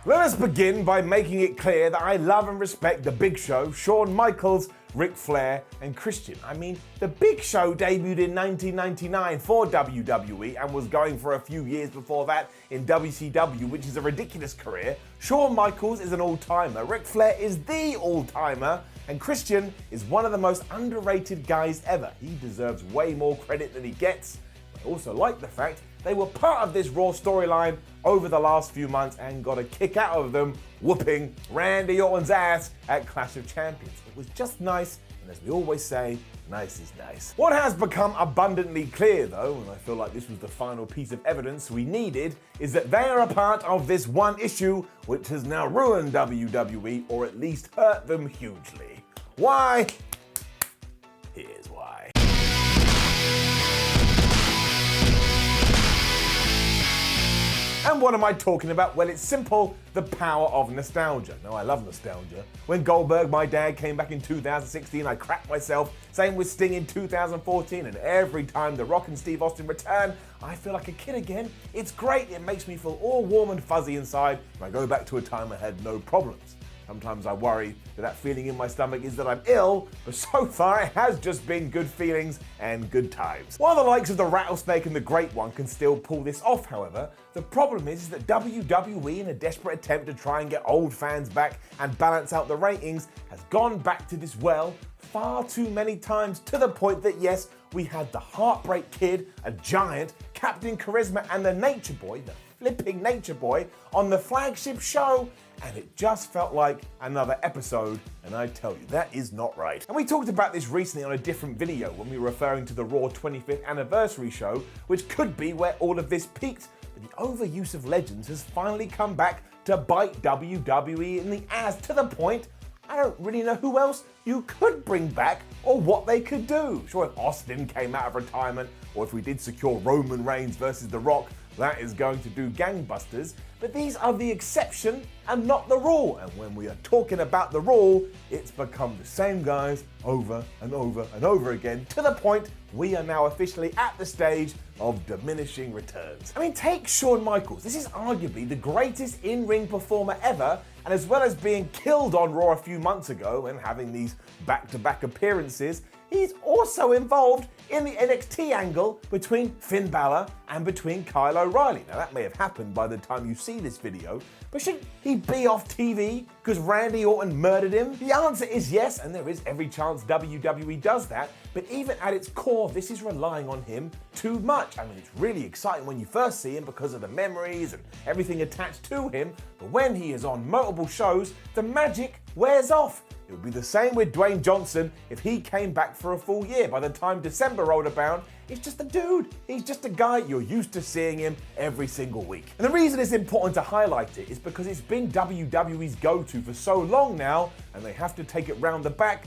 Let us begin by making it clear that I love and respect The Big Show, Shawn Michaels, Ric Flair, and Christian. I mean, The Big Show debuted in 1999 for WWE and was going for a few years before that in WCW, which is a ridiculous career. Shawn Michaels is an all-timer, Ric Flair is the all-timer, and Christian is one of the most underrated guys ever. He deserves way more credit than he gets. I also like the fact they were part of this Raw storyline over the last few months and got a kick out of them whooping Randy Orton's ass at Clash of Champions. It was just nice, and as we always say, nice is nice. What has become abundantly clear though, and I feel like this was the final piece of evidence we needed, is that they are a part of this one issue which has now ruined WWE, or at least hurt them hugely. Why? Here's why. And what am I talking about? Well, it's simple, the power of nostalgia. Now, I love nostalgia. When Goldberg, my dad, came back in 2016, I cracked myself. Same with Sting in 2014, and every time The Rock and Steve Austin return, I feel like a kid again. It's great, it makes me feel all warm and fuzzy inside, and I go back to a time I had no problems. Sometimes I worry that feeling in my stomach is that I'm ill, but so far it has just been good feelings and good times. While the likes of the Rattlesnake and the Great One can still pull this off, however, the problem is that WWE, in a desperate attempt to try and get old fans back and balance out the ratings, has gone back to this well far too many times, to the point that yes, we had the Heartbreak Kid, a giant, Captain Charisma, and the Nature Boy, the flipping Nature Boy, on the flagship show, and it just felt like another episode, and I tell you, that is not right. And we talked about this recently on a different video when we were referring to the Raw 25th anniversary show, which could be where all of this peaked, but the overuse of legends has finally come back to bite WWE in the ass, to the point I don't really know who else you could bring back or what they could do. Sure, if Austin came out of retirement, or if we did secure Roman Reigns versus The Rock, that is going to do gangbusters, but these are the exception and not the rule. And when we are talking about the rule, it's become the same guys over and over and over again, to the point we are now officially at the stage of diminishing returns. I mean, take Shawn Michaels. This is arguably the greatest in-ring performer ever, and as well as being killed on Raw a few months ago and having these back-to-back appearances, he's also involved in the NXT angle between Finn Balor and between Kyle O'Reilly. Now, that may have happened by the time you see this video, but should he be off TV because Randy Orton murdered him? The answer is yes, and there is every chance WWE does that, but even at its core, this is relying on him too much. I mean, it's really exciting when you first see him because of the memories and everything attached to him, but when he is on multiple shows, the magic wears off. It would be the same with Dwayne Johnson if he came back for a full year. By the time December rolled around, he's just a dude. He's just a guy you're used to seeing him every single week. And the reason it's important to highlight it is because it's been WWE's go-to for so long now, and they have to take it round the back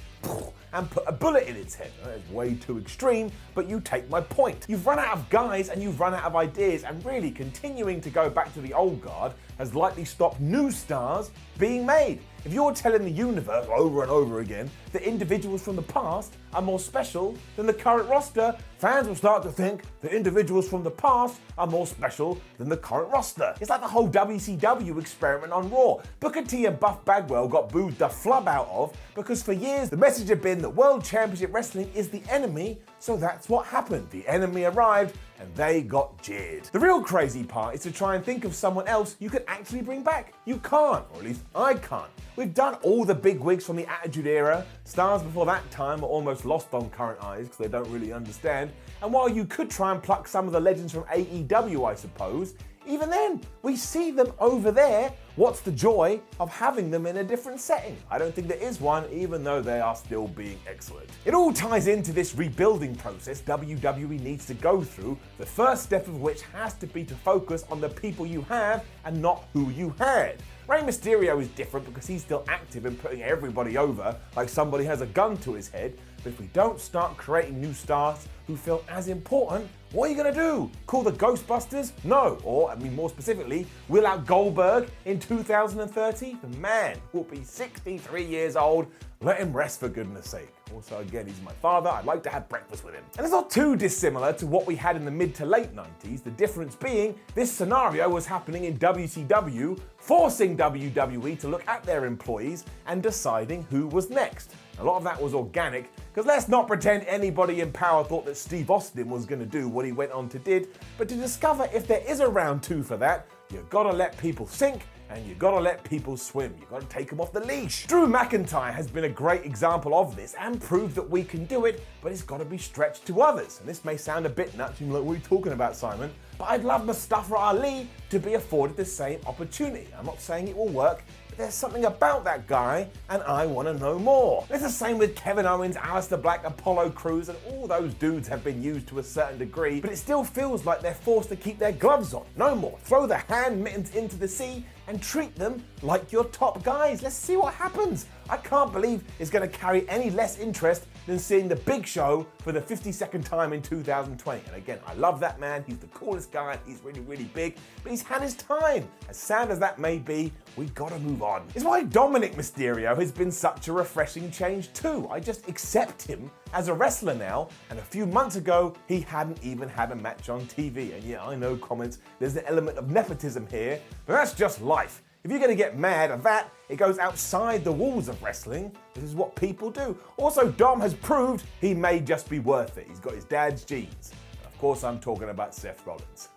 and put a bullet in its head. That is way too extreme, but you take my point. You've run out of guys and you've run out of ideas, and really continuing to go back to the old guard has likely stopped new stars being made. If you're telling the universe over and over again that individuals from the past are more special than the current roster, fans will start to think that individuals from the past are more special than the current roster. It's like the whole WCW experiment on Raw. Booker T and Buff Bagwell got booed the flub out of because for years the message had been that World Championship Wrestling is the enemy, so that's what happened. The enemy arrived and they got jeered. The real crazy part is to try and think of someone else you could actually bring back. You can't, or at least I can't. We've done all the big wigs from the Attitude Era. Stars before that time are almost lost on current eyes because they don't really understand. And while you could try and pluck some of the legends from AEW, I suppose, even then, we see them over there. What's the joy of having them in a different setting? I don't think there is one, even though they are still being excellent. It all ties into this rebuilding process WWE needs to go through, the first step of which has to be to focus on the people you have and not who you had. Rey Mysterio is different because he's still active and putting everybody over like somebody has a gun to his head, but if we don't start creating new stars who feel as important, what are you going to do? Call the Ghostbusters? No. Or, I mean more specifically, wheel out Goldberg in 2030? The man will be 63 years old. Let him rest for goodness sake. Also, again, he's my father. I'd like to have breakfast with him. And it's not too dissimilar to what we had in the mid to late 90s, the difference being this scenario was happening in WCW, forcing WWE to look at their employees and deciding who was next. A lot of that was organic, because let's not pretend anybody in power thought that Steve Austin was going to do what he went on to did, but to discover if there is a round two for that, you've got to let people sink, and you gotta let people swim. You gotta take them off the leash. Drew McIntyre has been a great example of this and proved that we can do it, but it's gotta be stretched to others. And this may sound a bit nuts, you're like, what are you talking about, Simon? But I'd love Mustafa Ali to be afforded the same opportunity. I'm not saying it will work, but there's something about that guy, and I wanna know more. It's the same with Kevin Owens, Aleister Black, Apollo Crews, and all those dudes have been used to a certain degree, but it still feels like they're forced to keep their gloves on. No more. Throw the hand mittens into the sea and treat them like your top guys. Let's see what happens. I can't believe it's going to carry any less interest than seeing the Big Show for the 52nd time in 2020. And again, I love that man. He's the coolest guy. He's really, really big, but he's had his time. As sad as that may be, we gotta move on. It's why Dominic Mysterio has been such a refreshing change too. I just accept him as a wrestler now, and a few months ago, he hadn't even had a match on TV. And yeah, I know comments, there's an element of nepotism here, but that's just life. If you're gonna get mad at that, it goes outside the walls of wrestling. This is what people do. Also, Dom has proved he may just be worth it. He's got his dad's genes. And of course, I'm talking about Seth Rollins.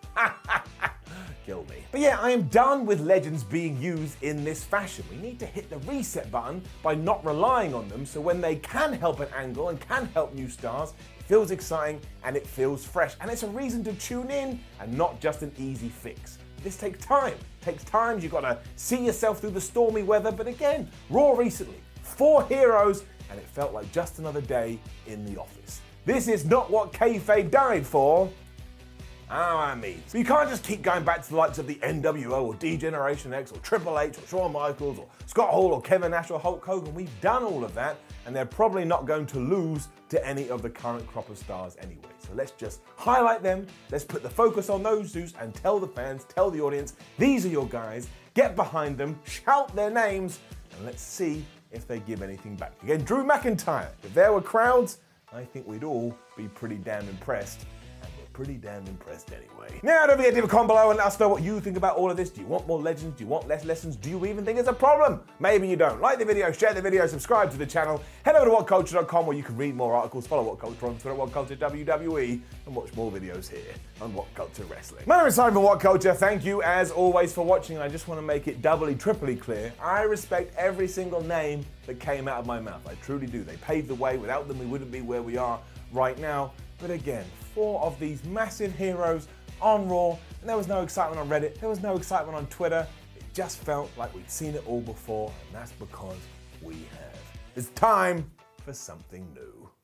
Kill me. But yeah, I am done with legends being used in this fashion. We need to hit the reset button by not relying on them, so when they can help an angle and can help new stars, it feels exciting and it feels fresh. And it's a reason to tune in and not just an easy fix. This takes time. It takes time. You've got to see yourself through the stormy weather. But again, Raw recently, 4 heroes, and it felt like just another day in the office. This is not what kayfabe died for. I mean, so you can't just keep going back to the likes of the NWO or D-Generation X or Triple H or Shawn Michaels or Scott Hall or Kevin Nash or Hulk Hogan. We've done all of that, and they're probably not going to lose to any of the current crop of stars anyway. So let's just highlight them, let's put the focus on those dudes and tell the fans, tell the audience, these are your guys, get behind them, shout their names, and let's see if they give anything back. Again, Drew McIntyre, if there were crowds, I think we'd all be pretty damn impressed. Pretty damn impressed anyway. Now, don't forget to leave a comment below and let us know what you think about all of this. Do you want more legends? Do you want less lessons? Do you even think it's a problem? Maybe you don't. Like the video, share the video, subscribe to the channel. Head over to whatculture.com where you can read more articles, follow What Culture on Twitter, What Culture WWE, and watch more videos here on What Culture Wrestling. My name is Simon from What Culture. Thank you as always for watching. I just want to make it doubly, triply clear. I respect every single name that came out of my mouth. I truly do. They paved the way. Without them, we wouldn't be where we are right now. But again, 4 of these massive heroes on Raw, and there was no excitement on Reddit, there was no excitement on Twitter. It just felt like we'd seen it all before, and that's because we have. It's time for something new.